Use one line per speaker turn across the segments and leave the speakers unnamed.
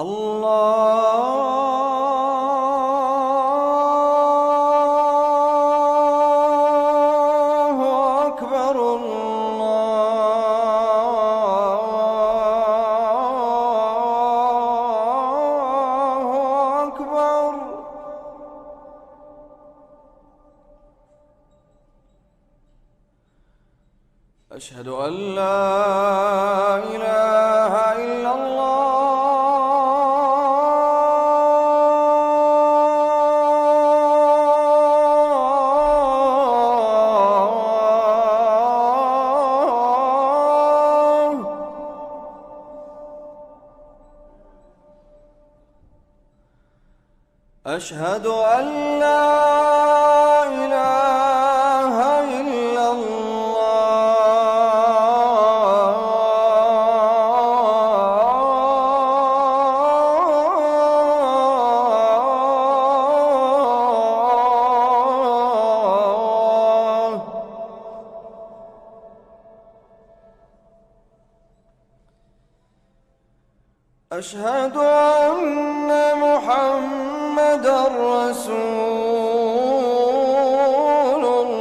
الله أكبر الله أكبر. أشهد أن لا إله إلا الله. أشهد أن لا إله إلا الله. أشهد أن محمدًا رسول الله.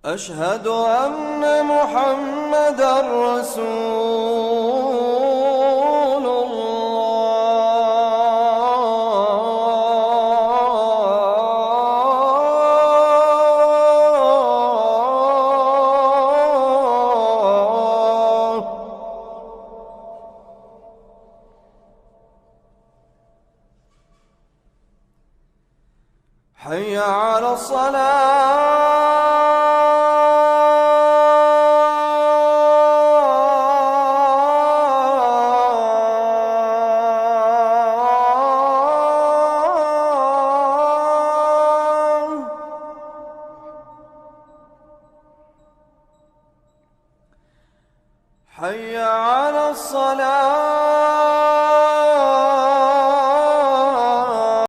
أشهد أن محمدًا رسول الله. حي على الصلاة.